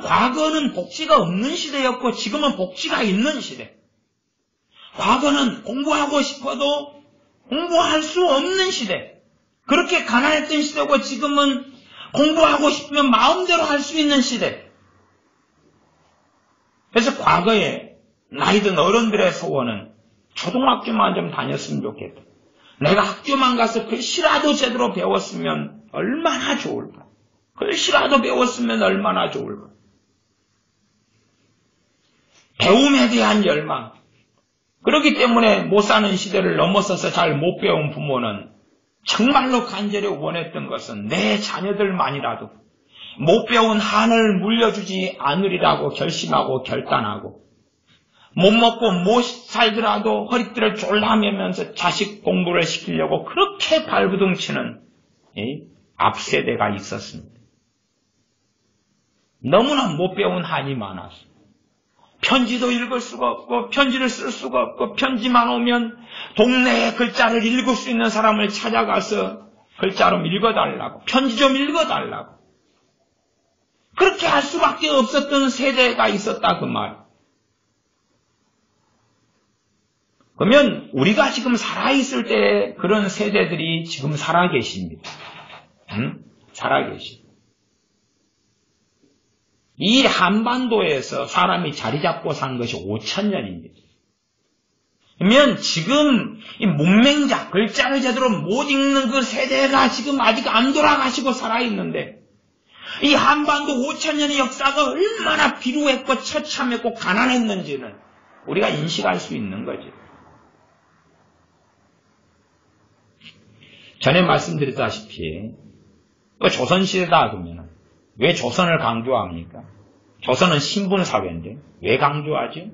과거는 복지가 없는 시대였고 지금은 복지가 있는 시대. 과거는 공부하고 싶어도 공부할 수 없는 시대. 그렇게 가난했던 시대고 지금은 공부하고 싶으면 마음대로 할 수 있는 시대. 그래서 과거에 나이든 어른들의 소원은 초등학교만 좀 다녔으면 좋겠다. 내가 학교만 가서 글씨라도 제대로 배웠으면 얼마나 좋을까. 글씨라도 배웠으면 얼마나 좋을까. 배움에 대한 열망. 그렇기 때문에 못 사는 시대를 넘어서서 잘 못 배운 부모는 정말로 간절히 원했던 것은 내 자녀들만이라도 못 배운 한을 물려주지 않으리라고 결심하고 결단하고 못 먹고 못 살더라도 허리띠를 졸라매면서 자식 공부를 시키려고 그렇게 발부둥치는 앞세대가 있었습니다. 너무나 못 배운 한이 많아서 편지도 읽을 수가 없고 편지를 쓸 수가 없고 편지만 오면 동네에 글자를 읽을 수 있는 사람을 찾아가서 글자 좀 읽어달라고 편지 좀 읽어달라고 그렇게 할 수밖에 없었던 세대가 있었다 그 말. 그러면 우리가 지금 살아있을 때 그런 세대들이 지금 살아계십니다. 살아계십니다. 이 한반도에서 사람이 자리 잡고 산 것이 5,000년입니다. 그러면 지금 이 문맹자, 글자를 제대로 못 읽는 그 세대가 지금 아직 안 돌아가시고 살아있는데 이 한반도 5,000년의 역사가 얼마나 비루했고 처참했고 가난했는지는 우리가 인식할 수 있는 거죠. 전에 말씀드렸다시피 조선시대다 그러면 왜 조선을 강조합니까? 조선은 신분사회인데 왜 강조하죠?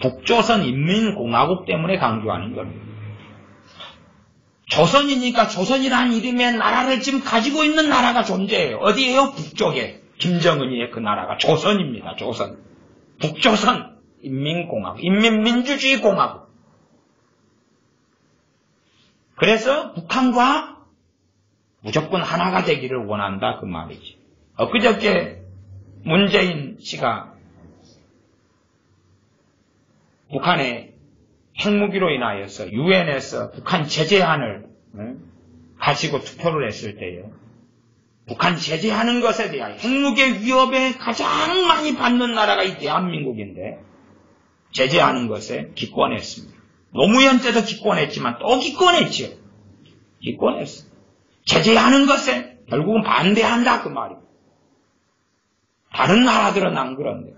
북조선 인민공화국 때문에 강조하는 겁니다. 조선이니까 조선이라는 이름의 나라를 지금 가지고 있는 나라가 존재해요. 어디에요? 북쪽에. 김정은이의 그 나라가 조선입니다. 조선. 북조선 인민공화국, 인민민주주의 공화국. 그래서 북한과 무조건 하나가 되기를 원한다 그 말이지. 엊그저께 문재인 씨가 북한의 핵무기로 인하여서 유엔에서 북한 제재안을 가지고 투표를 했을 때에 북한 제재하는 것에 대하여 핵무기의 위협에 가장 많이 받는 나라가 이 대한민국인데 제재하는 것에 기권했습니다. 노무현 때도 기권했지만 또 기권했지요. 기권했어. 제재하는 것에 결국은 반대한다 그 말이에요. 다른 나라들은 안 그런데.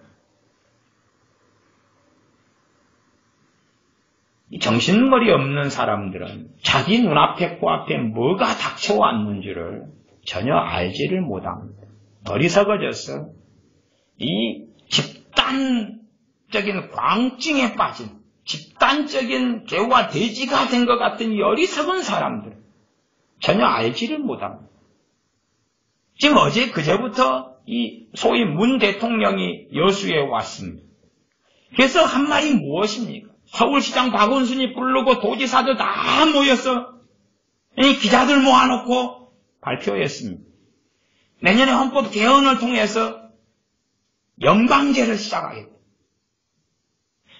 이 정신머리 없는 사람들은 자기 눈앞에 코앞에 뭐가 닥쳐왔는지를 전혀 알지를 못합니다. 어리석어져서 이 집단적인 광증에 빠진 집단적인 개와 돼지가 된 것 같은 이 어리석은 사람들 전혀 알지를 못합니다. 지금 어제 그제부터 이 소위 문 대통령이 여수에 왔습니다. 그래서 한 말이 무엇입니까? 서울시장 박원순이 부르고 도지사들 다 모여서 기자들 모아놓고 발표했습니다. 내년에 헌법 개헌을 통해서 연방제를 시작하겠다.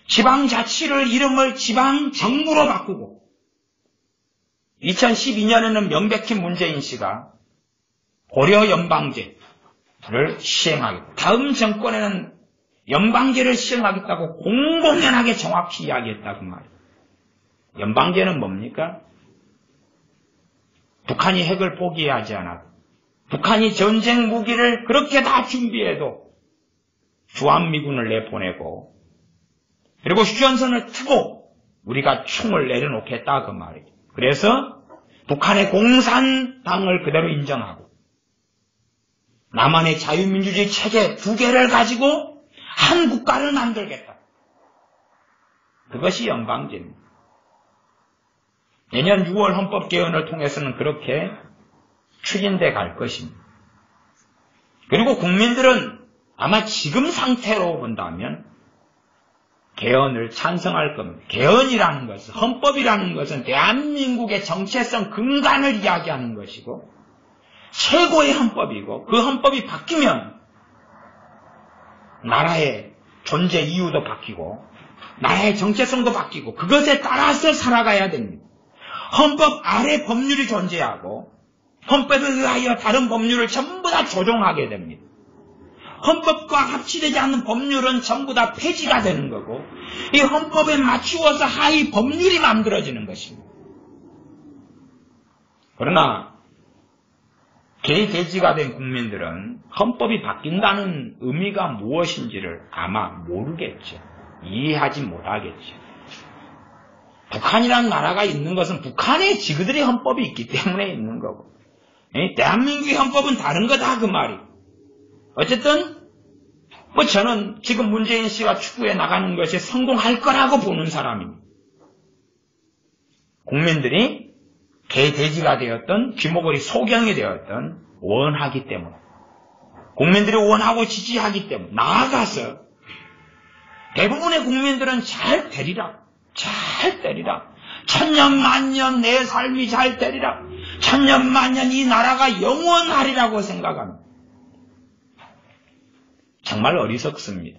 지방자치를 이름을 지방정부로 바꾸고 2012년에는 명백히 문재인 씨가 고려연방제를 시행하겠다. 다음 정권에는 연방제를 시행하겠다고 공공연하게 정확히 이야기했다 그 말이에요. 연방제는 뭡니까? 북한이 핵을 포기하지 않아도 북한이 전쟁 무기를 그렇게 다 준비해도 주한미군을 내보내고 그리고 휴전선을 트고 우리가 총을 내려놓겠다 그 말이에요. 그래서 북한의 공산당을 그대로 인정하고 남한의 자유민주주의 체계 두 개를 가지고 한 국가를 만들겠다. 그것이 연방제입니다. 내년 6월 헌법 개헌을 통해서는 그렇게 추진돼 갈 것입니다. 그리고 국민들은 아마 지금 상태로 본다면 개헌을 찬성할 겁니다. 개헌이라는 것은, 헌법이라는 것은 대한민국의 정체성 근간을 이야기하는 것이고 최고의 헌법이고 그 헌법이 바뀌면 나라의 존재 이유도 바뀌고 나라의 정체성도 바뀌고 그것에 따라서 살아가야 됩니다. 헌법 아래 법률이 존재하고 헌법에 의하여 다른 법률을 전부 다 조정하게 됩니다. 헌법과 합치되지 않는 법률은 전부 다 폐지가 되는 거고 이 헌법에 맞추어서 하위 법률이 만들어지는 것입니다. 그러나 개돼지가 된 국민들은 헌법이 바뀐다는 의미가 무엇인지를 아마 모르겠죠. 이해하지 못하겠죠. 북한이라는 나라가 있는 것은 북한에 지그들의 헌법이 있기 때문에 있는 거고 대한민국의 헌법은 다른 거다 그 말이. 어쨌든 저는 지금 문재인 씨가 추구해 나가는 것이 성공할 거라고 보는 사람입니다. 국민들이 개돼지가 되었던 귀머거리 소경이 되었던 원하기 때문에 국민들이 원하고 지지하기 때문에 나아가서 대부분의 국민들은 잘 되리라. 잘 되리라. 천년 만년 내 삶이 잘 되리라. 천년 만년 이 나라가 영원하리라고 생각합니다. 정말 어리석습니다.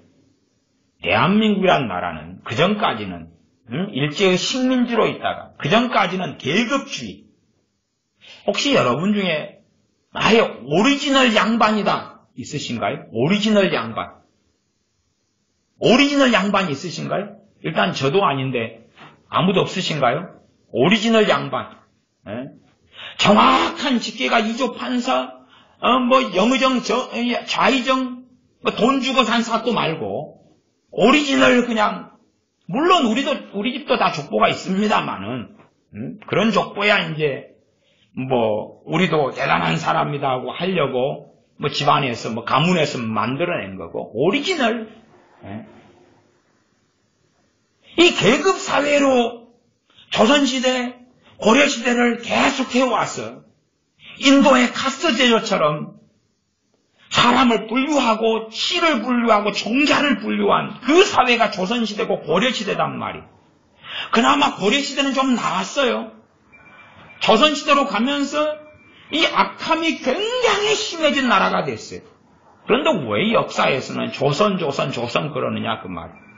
대한민국이란 나라는 그전까지는 일제의 식민지로 있다가 그전까지는 계급주의. 혹시 여러분 중에 아예 오리지널 양반이다 있으신가요? 오리지널 양반. 오리지널 양반이 있으신가요? 일단 저도 아닌데 아무도 없으신가요? 오리지널 양반. 정확한 직계가 이조 판사, 영의정, 좌의정, 돈 주고 산 사또 말고 오리지널 그냥 물론 우리 집도 다 족보가 있습니다만은 그런 족보야 이제 우리도 대단한 사람이다 하고 하려고 집안에서 가문에서 만들어낸 거고 오리지널. 이 계급 사회로 조선시대, 고려시대를 계속해 와서 인도의 카스트 제도처럼 사람을 분류하고 씨를 분류하고 종자를 분류한 그 사회가 조선시대고 고려시대단 말이에요. 그나마 고려시대는 좀 나았어요. 조선시대로 가면서 이 악함이 굉장히 심해진 나라가 됐어요. 그런데 왜 역사에서는 조선 그러느냐 그 말이에요.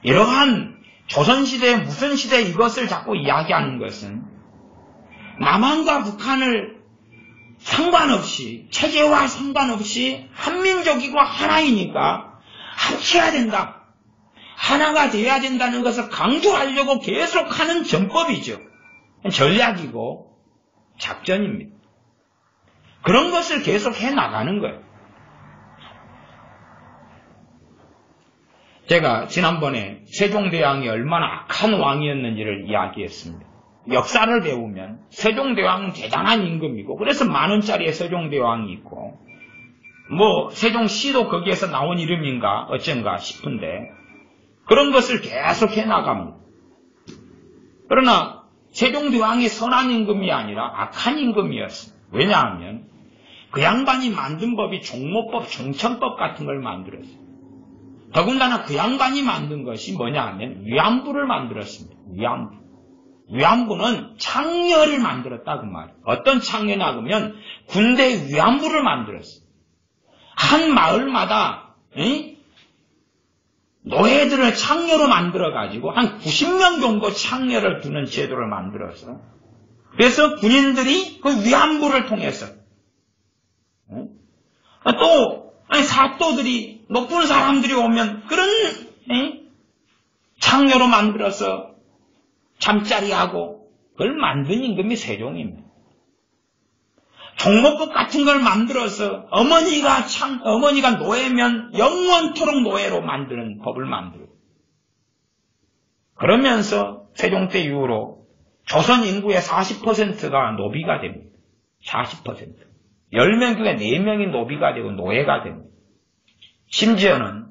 이러한 조선시대 무슨 시대 이것을 자꾸 이야기하는 것은 남한과 북한을 상관없이 체제와 상관없이 한민족이고 하나이니까 합쳐야 된다. 하나가 되어야 된다는 것을 강조하려고 계속하는 전법이죠. 전략이고 작전입니다. 그런 것을 계속 해나가는 거예요. 제가 지난번에 세종대왕이 얼마나 악한 왕이었는지를 이야기했습니다. 역사를 배우면 세종대왕은 대단한 임금이고 그래서 10,000원짜리의 세종대왕이 있고 세종시도 거기에서 나온 이름인가 어쩐가 싶은데 그런 것을 계속 해나갑니다. 그러나 세종대왕이 선한 임금이 아니라 악한 임금이었어요. 왜냐하면 그 양반이 만든 법이 종모법, 정천법 같은 걸 만들었어요. 더군다나 그 양반이 만든 것이 뭐냐 하면 위안부를 만들었습니다. 위안부는 창녀를 만들었다 그 말이에요. 어떤 창녀냐 그러면 군대 위안부를 만들었어요. 한 마을마다 노예들을 창녀로 만들어가지고 한 90명 정도 창녀를 두는 제도를 만들어서 그래서 군인들이 그 위안부를 통해서 또 사또들이 높은 사람들이 오면 그런 창녀로 만들어서 잠자리하고 그걸 만든 임금이 세종입니다. 종모법 같은 걸 만들어서 어머니가 노예면 영원토록 노예로 만드는 법을 만들어요. 그러면서 세종 때 이후로 조선 인구의 40%가 노비가 됩니다. 40%. 10명 중에 4명이 노비가 되고 노예가 됩니다. 심지어는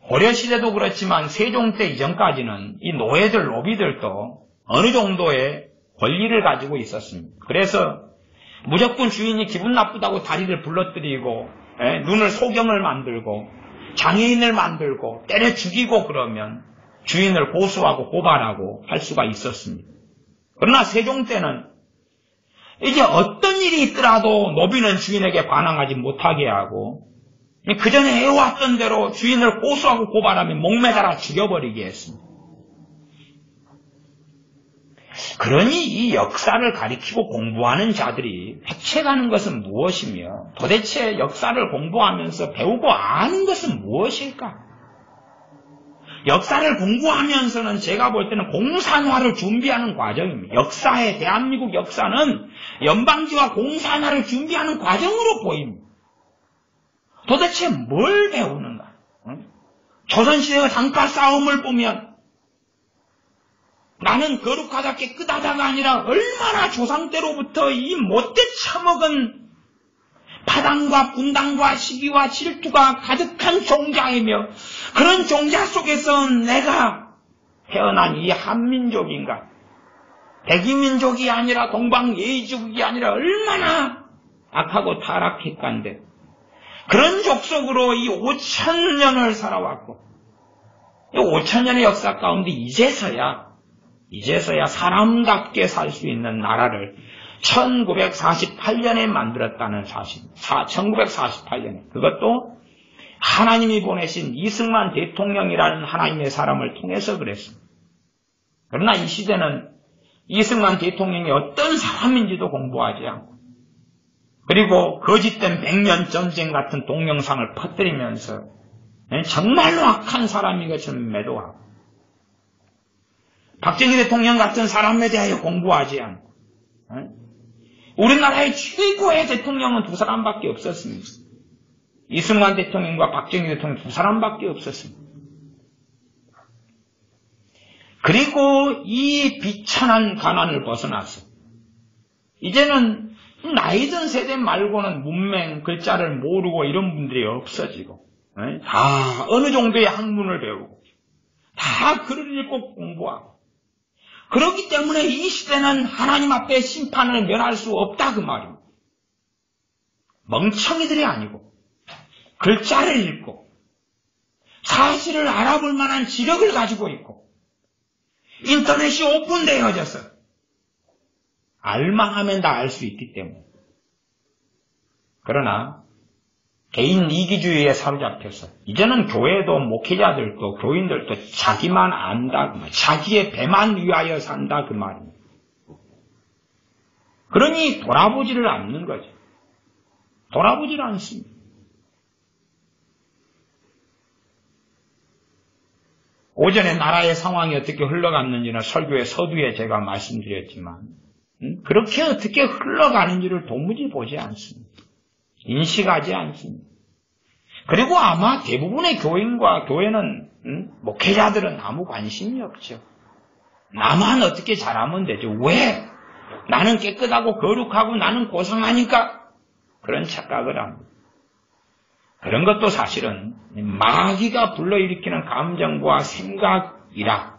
고려시대도 그렇지만 세종 때 이전까지는 이 노예들, 노비들도 어느 정도의 권리를 가지고 있었습니다. 그래서 무조건 주인이 기분 나쁘다고 다리를 불러뜨리고 눈을 소경을 만들고 장애인을 만들고 때려 죽이고 그러면 주인을 고소하고 고발하고 할 수가 있었습니다. 그러나 세종 때는 이제 어떤 일이 있더라도 노비는 주인에게 반항하지 못하게 하고 그 전에 해왔던 대로 주인을 고소하고 고발하며 목매달아 죽여버리게 했습니다. 그러니 이 역사를 가리키고 공부하는 자들이 획책하는 것은 무엇이며 도대체 역사를 공부하면서 배우고 아는 것은 무엇일까? 역사를 공부하면서는 제가 볼 때는 공산화를 준비하는 과정입니다. 대한민국 역사는 연방제와 공산화를 준비하는 과정으로 보입니다. 도대체 뭘 배우는가? 조선시대의 단파 싸움을 보면 나는 거룩하다 깨끗하다가 아니라 얼마나 조상 때로부터 이 못돼 처먹은 파당과 분당과 시기와 질투가 가득한 종자이며 그런 종자 속에서 내가 태어난 이 한민족인가? 백이민족이 아니라 동방예의족이 아니라 얼마나 악하고 타락했간데 그런 족속으로 이 5,000년을 살아왔고 이 5,000년의 역사 가운데 이제서야 사람답게 살 수 있는 나라를 1948년에 만들었다는 사실. 1948년에. 그것도 하나님이 보내신 이승만 대통령이라는 하나님의 사람을 통해서 그랬습니다. 그러나 이 시대는 이승만 대통령이 어떤 사람인지도 공부하지 않고 그리고 거짓된 백년 전쟁 같은 동영상을 퍼뜨리면서 정말로 악한 사람인 것처럼 매도하고 박정희 대통령 같은 사람에 대하여 공부하지 않고 우리나라의 최고의 대통령은 두 사람밖에 없었습니다. 이승만 대통령과 박정희 대통령 두 사람밖에 없었습니다. 그리고 이 비천한 가난을 벗어났어. 이제는 나이든 세대 말고는 문맹, 글자를 모르고 이런 분들이 없어지고 다 어느 정도의 학문을 배우고 다 글을 읽고 공부하고 그렇기 때문에 이 시대는 하나님 앞에 심판을 면할 수 없다 그 말입니다. 멍청이들이 아니고 글자를 읽고 사실을 알아볼 만한 지력을 가지고 있고 인터넷이 오픈되어져서 알만하면 다 알 수 있기 때문에 그러나 개인 이기주의에 사로잡혀서 이제는 교회도 목회자들도 교인들도 자기만 안다 그 말, 자기의 배만 위하여 산다 그 말입니다. 그러니 돌아보지를 않는 거죠. 돌아보지를 않습니다. 오전에 나라의 상황이 어떻게 흘러갔는지는 설교의 서두에 제가 말씀드렸지만 그렇게 어떻게 흘러가는지를 도무지 보지 않습니다. 인식하지 않습니다. 그리고 아마 대부분의 교인과 교회는 목회자들은 아무 관심이 없죠. 나만 어떻게 잘하면 되죠. 왜? 나는 깨끗하고 거룩하고 나는 고상하니까 그런 착각을 합니다. 그런 것도 사실은 마귀가 불러일으키는 감정과 생각이라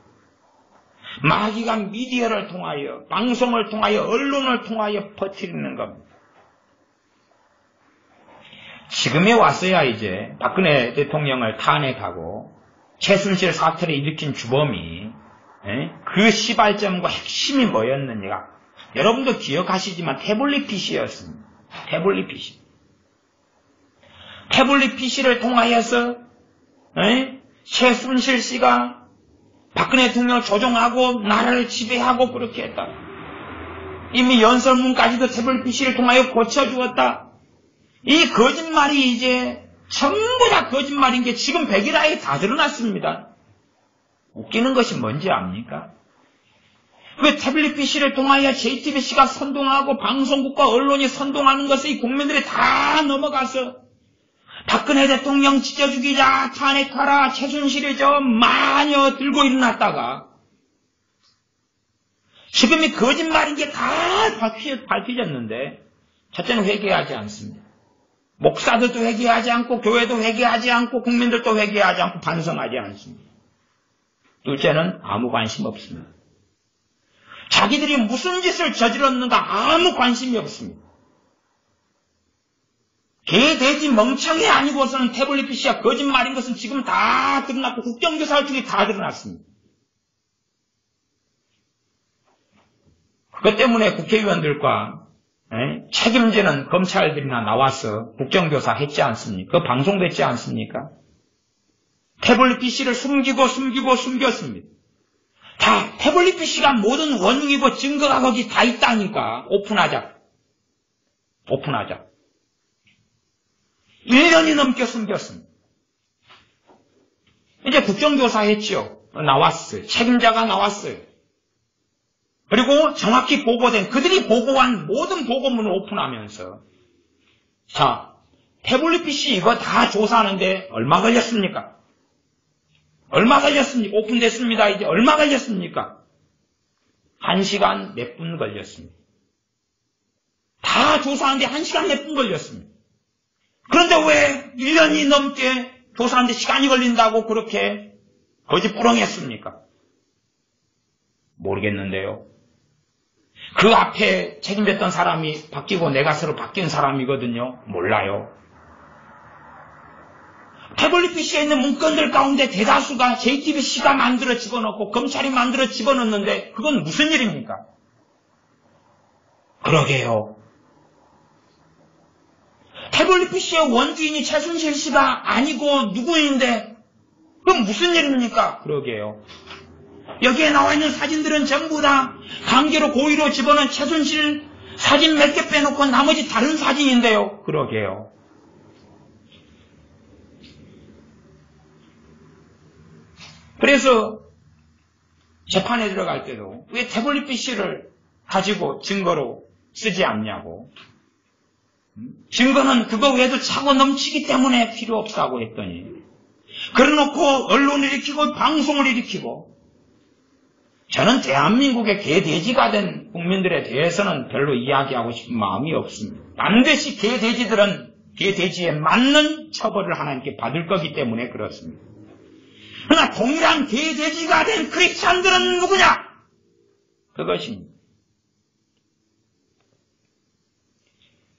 마귀가 미디어를 통하여 방송을 통하여 언론을 통하여 퍼뜨리는 겁니다. 지금에 왔어야 이제 박근혜 대통령을 탄핵하고 최순실 사태를 일으킨 주범이 그 시발점과 핵심이 뭐였느냐 여러분도 기억하시지만 태블릿 PC였습니다. 태블릿 PC. 태블릿 PC를 통하여서 최순실 씨가 박근혜 대통령을 조종하고 나라를 지배하고 그렇게 했다. 이미 연설문까지도 태블릿 PC를 통하여 고쳐주었다. 이 거짓말이 이제 전부 다 거짓말인 게 지금 백일화에 다 드러났습니다. 웃기는 것이 뭔지 압니까? 그 태블릿 PC를 통하여 JTBC가 선동하고 방송국과 언론이 선동하는 것을 이 국민들이 다 넘어가서 박근혜 대통령 찢어 죽이자, 탄핵하라, 최순실이 저 마녀 들고 일어났다가 지금 이 거짓말인 게 다 밝혀졌는데 첫째는 회개하지 않습니다. 목사들도 회개하지 않고 교회도 회개하지 않고 국민들도 회개하지 않고 반성하지 않습니다. 둘째는 아무 관심 없습니다. 자기들이 무슨 짓을 저질렀는가 아무 관심이 없습니다. 개, 돼지, 멍청이 아니고서는 태블릿 PC가 거짓말인 것은 지금 다 드러났고 국정조사 중에 다 드러났습니다. 그것 때문에 국회의원들과 책임지는 검찰들이나 나와서 국정조사 했지 않습니까? 그 방송됐지 않습니까? 태블릿 PC를 숨겼습니다. 다 태블릿 PC가 모든 원흉이고 증거가 거기 다 있다니까. 오픈하자. 1년이 넘게 숨겼습니다. 이제 국정조사 했죠. 나왔어요. 책임자가 나왔어요. 그리고 정확히 보고된, 그들이 보고한 모든 보고문을 오픈하면서, 자, 태블릿 PC 이거 다 조사하는데 얼마 걸렸습니까? 오픈됐습니다. 이제 얼마 걸렸습니까? 1시간 몇 분 걸렸습니다. 다 조사하는데 1시간 몇 분 걸렸습니다. 그런데 왜 1년이 넘게 조사하는데 시간이 걸린다고 그렇게 거짓부렁했습니까? 모르겠는데요. 그 앞에 책임졌던 사람이 바뀌고 내가 새로 바뀐 사람이거든요. 몰라요. 태블릿 PC에 있는 문건들 가운데 대다수가 JTBC가 만들어 집어넣고 검찰이 만들어 집어넣는데 그건 무슨 일입니까? 그러게요. 태블릿 PC의 원주인이 최순실 씨가 아니고 누구인데 그건 무슨 일입니까? 그러게요. 여기에 나와 있는 사진들은 전부 다 강제로 고의로 집어넣은 최순실 사진 몇 개 빼놓고 나머지 다른 사진인데요. 그러게요. 그래서 재판에 들어갈 때도 왜 태블릿 PC를 가지고 증거로 쓰지 않냐고. 증거는 그거 외에도 차고 넘치기 때문에 필요 없다고 했더니 그래놓고 언론을 일으키고 방송을 일으키고 저는 대한민국의 개돼지가 된 국민들에 대해서는 별로 이야기하고 싶은 마음이 없습니다. 반드시 개돼지들은 개돼지에 맞는 처벌을 하나님께 받을 거기 때문에 그렇습니다. 그러나 동일한 개돼지가 된 크리스찬들은 누구냐? 그것입니다.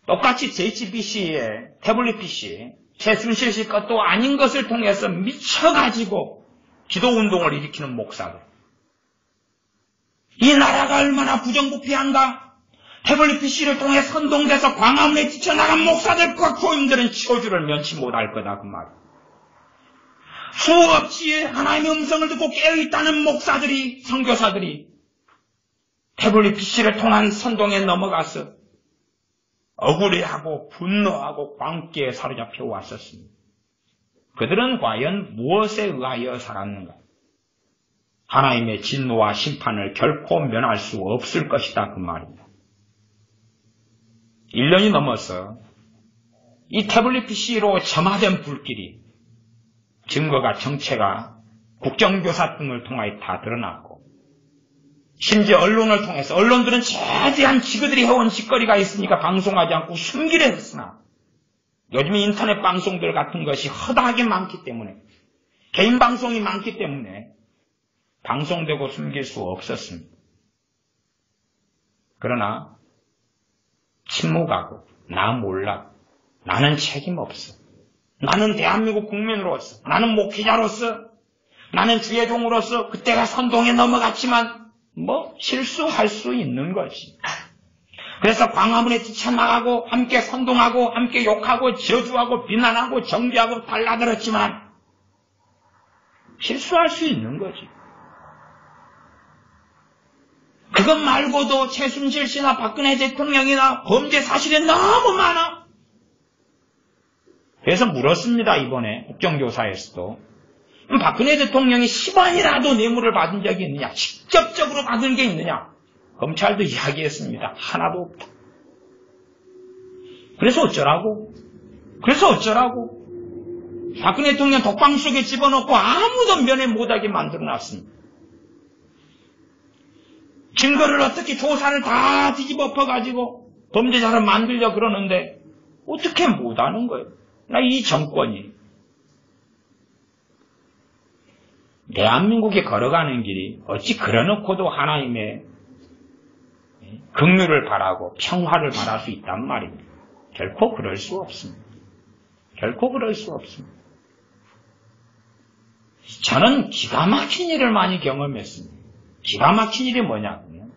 똑같이 JTBC의 태블릿 PC, 최순실 씨 것도 아닌 것을 통해서 미쳐가지고 기도운동을 일으키는 목사들. 이 나라가 얼마나 부정부패한가? 태블릿 PC를 통해 선동돼서 광화문에 뛰쳐나간 목사들과 교인들은 치워주를 면치 못할 거다 그 말이야. 수없이 하나님의 음성을 듣고 깨어있다는 목사들이, 선교사들이 태블릿 PC를 통한 선동에 넘어가서 억울해하고 분노하고 광기에 사로잡혀 왔었습니다. 그들은 과연 무엇에 의하여 살았는가? 하나님의 진노와 심판을 결코 면할 수 없을 것이다 그 말입니다. 1년이 넘어서 이 태블릿 PC로 점화된 불길이 증거가 정체가 국정조사 등을 통하여 다 드러났고 심지어 언론을 통해서 언론들은 최대한 지그들이 해온 짓거리가 있으니까 방송하지 않고 숨기려 했으나 요즘 인터넷 방송들 같은 것이 허다하게 많기 때문에 개인 방송이 많기 때문에 방송되고 숨길 수 없었습니다. 그러나 침묵하고 나 몰라 나는 책임 없어 나는 대한민국 국민으로서 나는 목회자로서 나는 주의 종으로서 그때가 선동에 넘어갔지만 실수할 수 있는 거지. 그래서 광화문에 뛰쳐나가고 함께 선동하고 함께 욕하고 저주하고 비난하고 정죄하고 달라들었지만 실수할 수 있는 거지. 그것 말고도 최순실 씨나 박근혜 대통령이나 범죄 사실이 너무 많아. 그래서 물었습니다. 이번에 국정조사에서도. 박근혜 대통령이 10원이라도 뇌물을 받은 적이 있느냐? 직접적으로 받은 게 있느냐? 검찰도 이야기했습니다. 하나도 없다. 그래서 어쩌라고? 박근혜 대통령 독방 속에 집어넣고 아무도 면회 못하게 만들어놨습니다. 증거를 어떻게 조사를 다 뒤집어가지고 범죄자를 만들려 그러는데 어떻게 못하는 거예요? 나 이 정권이 대한민국에 걸어가는 길이 어찌 그러놓고도 하나님의 긍휼을 바라고 평화를 바랄 수 있단 말입니다. 결코 그럴 수 없습니다. 저는 기가 막힌 일을 많이 경험했습니다. 기가 막힌 일이 뭐냐면요.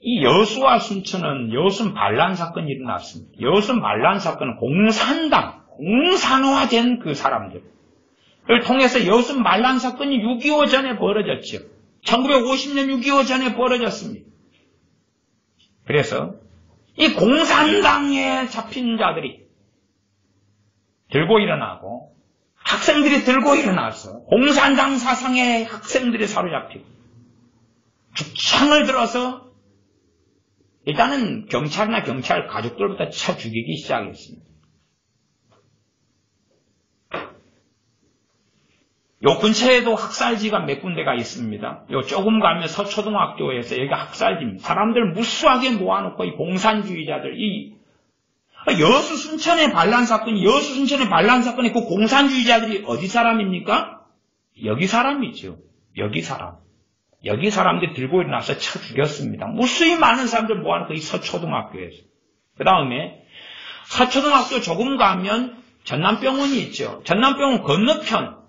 이 이 여수와 순천은 여순 반란 사건이 일어났습니다. 여순 반란 사건은 공산화된 그 사람들을 통해서 여순 반란 사건이 6.25 전에 벌어졌죠. 1950년 6.25 전에 벌어졌습니다. 그래서 이 공산당에 잡힌 자들이 들고 일어나고 학생들이 들고 일어나서 공산당 사상의 학생들이 사로잡히고 죽창을 들어서 일단은 경찰이나 경찰 가족들부터 쳐 죽이기 시작했습니다. 요 근처에도 학살지가 몇 군데가 있습니다. 요 조금 가면 서초등학교에서 여기가 학살지입니다. 사람들 무수하게 모아놓고 이 공산주의자들, 이 여수 순천의 반란 사건이 그 공산주의자들이 어디 사람입니까? 여기 사람이죠. 여기 사람들이 들고 일어나서 쳐 죽였습니다. 무수히 많은 사람들 모아놓고 이 서초등학교에서. 그 다음에 서초등학교 조금 가면 전남병원이 있죠. 전남병원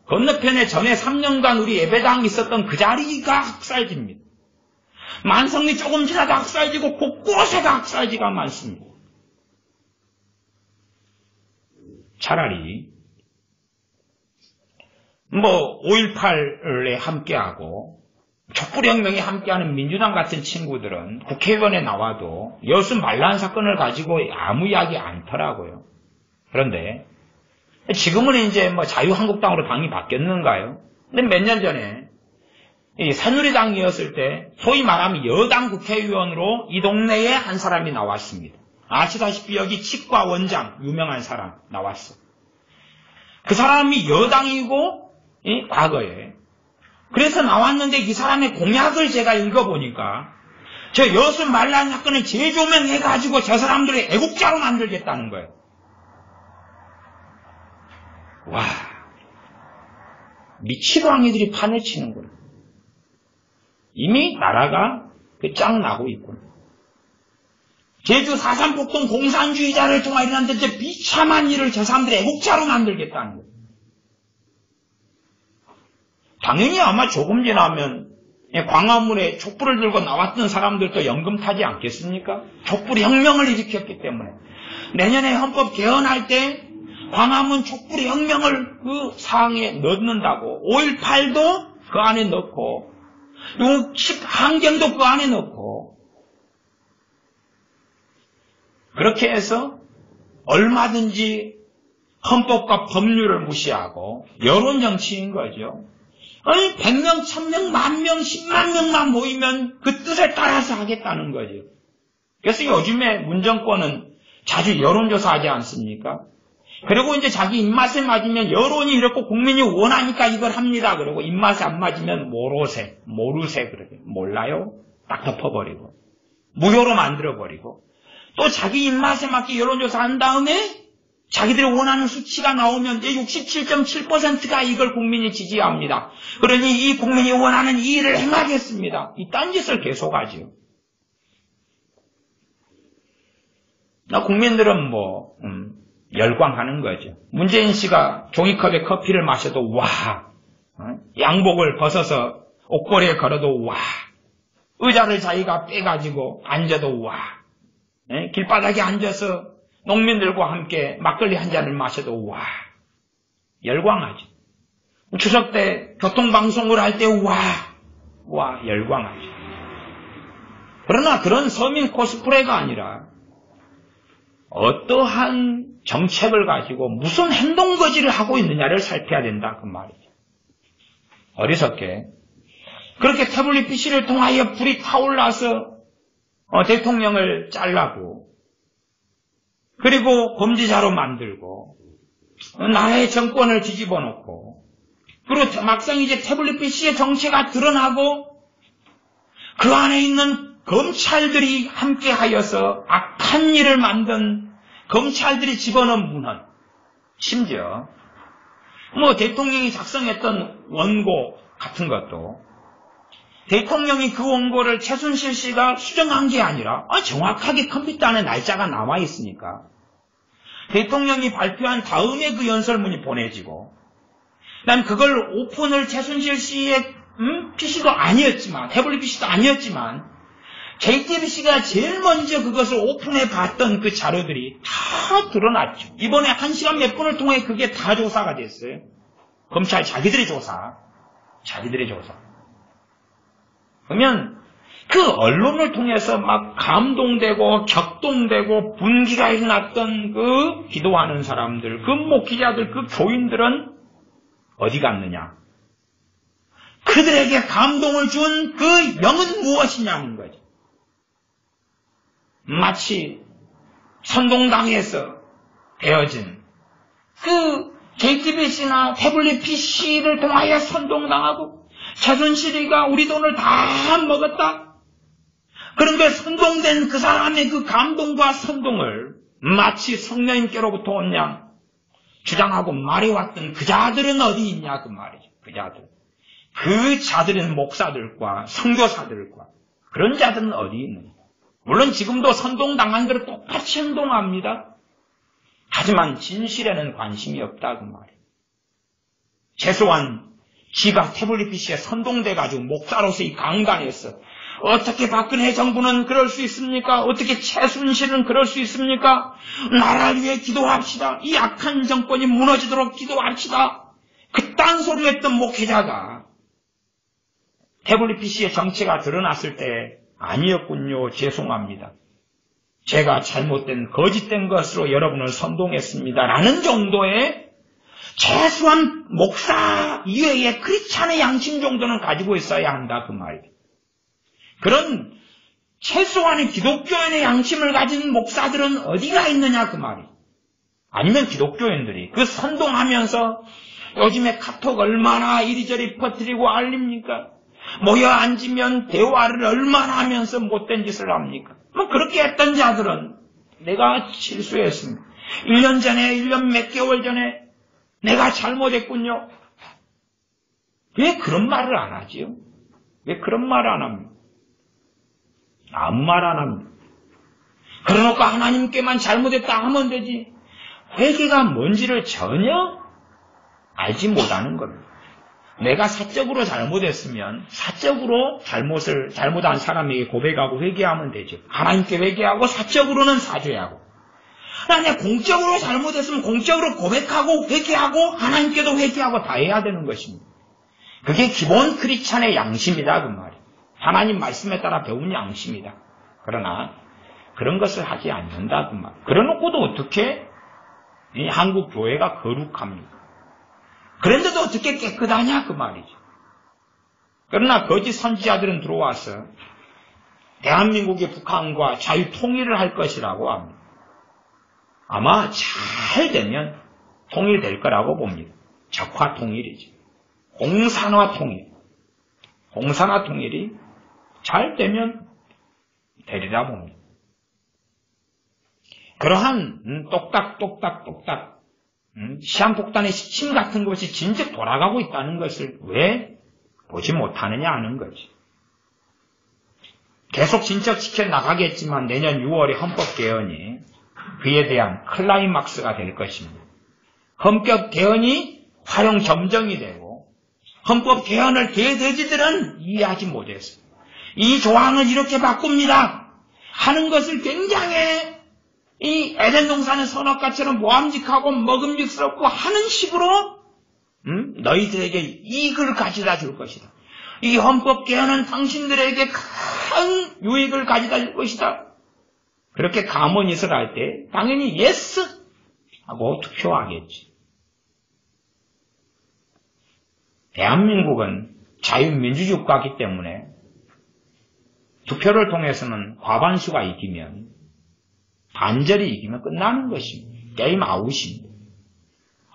건너편에 전에 3년간 우리 예배당이 있었던 그 자리가 학살지입니다. 만성리 조금 지나다 학살지고 곳곳에가 학살지가 많습니다. 차라리 5.18에 함께하고 촛불혁명에 함께하는 민주당 같은 친구들은 국회의원에 나와도 여순 반란 사건을 가지고 아무 이야기 않더라고요. 그런데 지금은 이제 자유한국당으로 당이 바뀌었는가요? 근데 몇 년 전에 이 새누리당이었을 때 소위 말하면 여당 국회의원으로 이 동네에 한 사람이 나왔습니다. 아시다시피 여기 치과 원장 유명한 사람 나왔어. 그 사람이 여당이고 과거에 그래서 나왔는데 이 사람의 공약을 제가 읽어보니까 저 여순 반란 사건을 재조명해가지고 저 사람들을 애국자로 만들겠다는 거예요. 와, 미치광이들이 판을 치는구나. 이미 나라가 짱 나고 있구나. 제주 4.3 폭동 공산주의자를 통해 일어났는데 저 비참한 일을 저 사람들의 애국자로 만들겠다는 거예요. 당연히 아마 조금 지나면 광화문에 촛불을 들고 나왔던 사람들도 연금 타지 않겠습니까? 촛불 혁명을 일으켰기 때문에. 내년에 헌법 개헌할 때 광화문 촛불 혁명을 그 사항에 넣는다고 5.18도 그 안에 넣고 60 한경도 그 안에 넣고 그렇게 해서 얼마든지 헌법과 법률을 무시하고 여론 정치인 거죠. 아니 100명, 1000명, 10,000명, 10만 명만 모이면 그 뜻에 따라서 하겠다는 거죠. 그래서 요즘에 문정권은 자주 여론조사하지 않습니까? 그리고 이제 자기 입맛에 맞으면 여론이 이렇고 국민이 원하니까 이걸 합니다. 그러고 입맛에 안 맞으면 모르세 그러게 몰라요. 딱 덮어버리고 무효로 만들어버리고 또 자기 입맛에 맞게 여론조사한 다음에 자기들이 원하는 수치가 나오면 67.7%가 이걸 국민이 지지합니다. 그러니 이 국민이 원하는 이 일을 행하겠습니다. 이 딴짓을 계속하죠. 국민들은 열광하는 거죠. 문재인 씨가 종이컵에 커피를 마셔도 와, 양복을 벗어서 옷걸이에 걸어도 와, 의자를 자기가 빼가지고 앉아도 와, 길바닥에 앉아서 농민들과 함께 막걸리 한 잔을 마셔도 와, 열광하죠. 추석 때 교통방송을 할 때 와, 열광하죠. 그러나 그런 서민 코스프레가 아니라 어떠한 정책을 가지고 무슨 행동거지를 하고 있느냐를 살펴야 된다 그 말이죠. 어리석게 그렇게 태블릿 PC를 통하여 불이 타올라서 대통령을 잘라고 그리고 범죄자로 만들고 나라의 정권을 뒤집어 놓고 그리고 막상 이제 태블릿 PC의 정체가 드러나고 그 안에 있는 검찰들이 함께하여서 악한 일을 만든 검찰들이 집어넣은 문헌, 심지어 대통령이 작성했던 원고 같은 것도 대통령이 그 원고를 최순실 씨가 수정한 게 아니라 정확하게 컴퓨터 안에 날짜가 남아 있으니까 대통령이 발표한 다음에 그 연설문이 보내지고 난 그걸 오픈을 최순실 씨의 PC도 아니었지만 태블릿 PC도 아니었지만 JTBC가 제일 먼저 그것을 오픈해 봤던 그 자료들이 다 드러났죠. 이번에 1시간 몇 분을 통해 그게 다 조사가 됐어요. 검찰 자기들의 조사. 그러면 그 언론을 통해서 막 감동되고 격동되고 분기가 일어났던 그 기도하는 사람들, 그 목회자들, 그 교인들은 어디 갔느냐? 그들에게 감동을 준 그 영은 무엇이냐는 거죠. 마치 선동당에서 되어진 그 JTBC나 태블릿 PC를 통하여 선동당하고 최순실이가 우리 돈을 다 먹었다. 그런데 선동된 그 사람의 그 감동과 선동을 마치 성령님께로부터 온 양 주장하고 말해왔던 그 자들은 어디 있냐 그 말이죠. 그 자들은 목사들과 선교사들과 그런 자들은 어디 있느냐. 물론 지금도 선동당한 대로 똑같이 행동합니다. 하지만 진실에는 관심이 없다 그 말이에요. 최소한 지가 태블릿 PC에 선동돼가지고 목사로서 이 강단에서 어떻게 박근혜 정부는 그럴 수 있습니까? 어떻게 최순실은 그럴 수 있습니까? 나라를 위해 기도합시다. 이 악한 정권이 무너지도록 기도합시다. 그딴 소리 했던 목회자가 태블릿 PC의 정체가 드러났을 때 아니었군요. 죄송합니다. 제가 잘못된 거짓된 것으로 여러분을 선동했습니다. 라는 정도의 최소한 목사 이외의 크리스찬의 양심 정도는 가지고 있어야 한다 그 말이에요. 그런 최소한의 기독교인의 양심을 가진 목사들은 어디가 있느냐 그 말이에요. 아니면 기독교인들이 그 선동하면서 요즘에 카톡 얼마나 이리저리 퍼뜨리고 알립니까? 모여 앉으면 대화를 얼마나 하면서 못된 짓을 합니까? 뭐 그렇게 했던 자들은 내가 실수했습니다. 1년 전에 1년 몇 개월 전에 내가 잘못했군요. 왜 그런 말을 안 하지요? 왜 그런 말을 안 합니까? 아무 말 안 합니다. 그러놓고 하나님께만 잘못했다 하면 되지. 회개가 뭔지를 전혀 알지 못하는 겁니다. 내가 사적으로 잘못했으면 사적으로 잘못한 사람에게 고백하고 회개하면 되죠. 하나님께 회개하고 사적으로는 사죄하고. 내가 공적으로 잘못했으면 공적으로 고백하고 회개하고 하나님께도 회개하고 다 해야 되는 것입니다. 그게 기본 크리스찬의 양심이다 그 말이에요. 하나님 말씀에 따라 배운 양심이다. 그러나 그런 것을 하지 않는다 그 말이에요. 그래놓고도 어떻게 이 한국 교회가 거룩합니까? 그런데도 어떻게 깨끗하냐 그 말이죠. 그러나 거짓 선지자들은 들어와서 대한민국이 북한과 자유 통일을 할 것이라고 합니다. 아마 잘 되면 통일될 거라고 봅니다. 적화 통일이지. 공산화 통일. 공산화 통일이 잘 되면 되리라 봅니다. 그러한 똑딱똑딱똑딱 시한폭탄의 시침 같은 것이 진즉 돌아가고 있다는 것을 왜 보지 못하느냐 하는 거지. 계속 진척시켜 나가겠지만 내년 6월에 헌법 개헌이 그에 대한 클라이막스가 될 것입니다. 헌법 개헌이 활용 점정이 되고 헌법 개헌을 개돼지들은 이해하지 못했어요. 이 조항을 이렇게 바꿉니다 하는 것을 굉장히 이 에덴 동산의 선악과처럼 모함직하고 먹음직스럽고 하는 식으로 너희들에게 이익을 가져다 줄 것이다. 이 헌법 개헌은 당신들에게 큰 유익을 가져다 줄 것이다. 그렇게 가문이설 할 때 당연히 예스 하고 투표하겠지. 대한민국은 자유민주주의 국가이기 때문에 투표를 통해서는 과반수가 이기면 반절이 이기면 끝나는 것입니다. 게임 아웃입니다.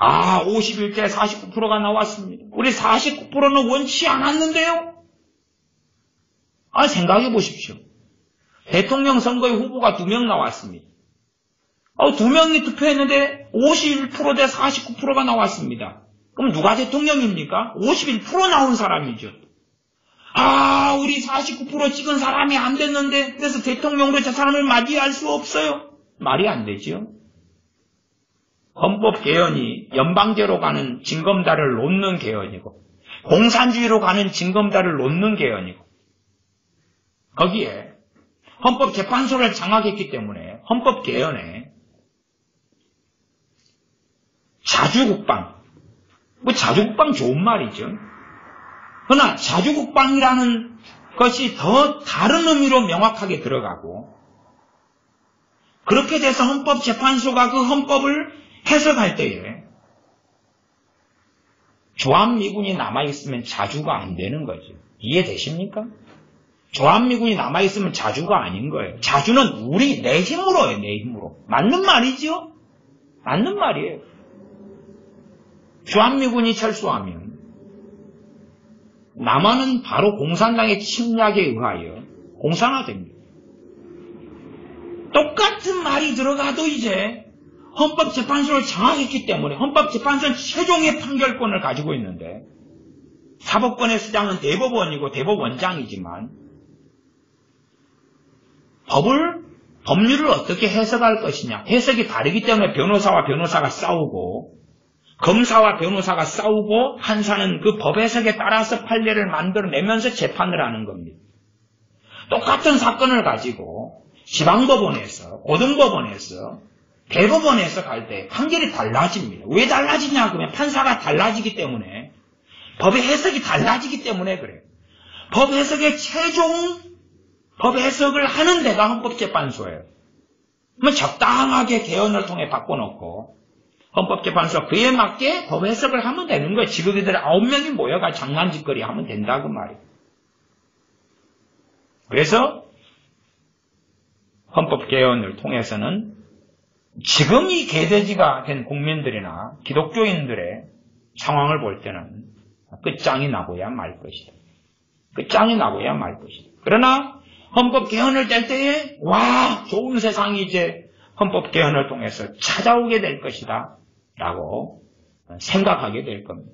51대 49%가 나왔습니다. 우리 49%는 원치 않았는데요? 생각해 보십시오. 대통령 선거에 후보가 2명 나왔습니다. 2명이 투표했는데 51% 대 49%가 나왔습니다. 그럼 누가 대통령입니까? 51% 나온 사람이죠. 우리 49% 찍은 사람이 안 됐는데 그래서 대통령으로 저 사람을 맞이할 수 없어요. 말이 안 되죠. 헌법 개헌이 연방제로 가는 징검다리를 놓는 개헌이고 공산주의로 가는 징검다리를 놓는 개헌이고 거기에 헌법재판소를 장악했기 때문에 헌법 개헌에 자주국방, 자주국방 좋은 말이죠. 그러나 자주국방이라는 것이 더 다른 의미로 명확하게 들어가고, 그렇게 돼서 헌법재판소가 그 헌법을 해석할 때에 조합미군이 남아있으면 자주가 안 되는 거죠. 이해되십니까? 조합미군이 남아있으면 자주가 아닌 거예요. 자주는 내 힘으로예요, 내 힘으로. 맞는 말이죠? 맞는 말이에요. 조합미군이 철수하면 남한은 바로 공산당의 침략에 의하여 공산화됩니다. 똑같은 말이 들어가도 이제 헌법재판소를 장악했기 때문에 헌법재판소는 최종의 판결권을 가지고 있는데, 사법권의 수장은 대법원이고 대법원장이지만 법률을 어떻게 해석할 것이냐, 해석이 다르기 때문에 변호사와 변호사가 싸우고 검사와 변호사가 싸우고 판사는 그 법 해석에 따라서 판례를 만들어내면서 재판을 하는 겁니다. 똑같은 사건을 가지고 지방법원에서, 고등법원에서, 대법원에서 갈 때 판결이 달라집니다. 왜 달라지냐 그러면 판사가 달라지기 때문에, 법의 해석이 달라지기 때문에 그래요. 법 해석의 최종 법 해석을 하는 데가 헌법재판소예요. 그러면 적당하게 개헌을 통해 바꿔놓고 헌법재판소 그에 맞게 법 해석을 하면 되는 거예요. 지극이들 9명이 모여가 장난짓거리 하면 된다고 말이에요. 그래서 헌법 개헌을 통해서는 지금 이 개돼지가 된 국민들이나 기독교인들의 상황을 볼 때는 끝장이 나고야 말 것이다. 끝장이 나고야 말 것이다. 그러나 헌법 개헌을 뗄 때에 좋은 세상이 이제 헌법 개헌을 통해서 찾아오게 될 것이다 라고 생각하게 될 겁니다.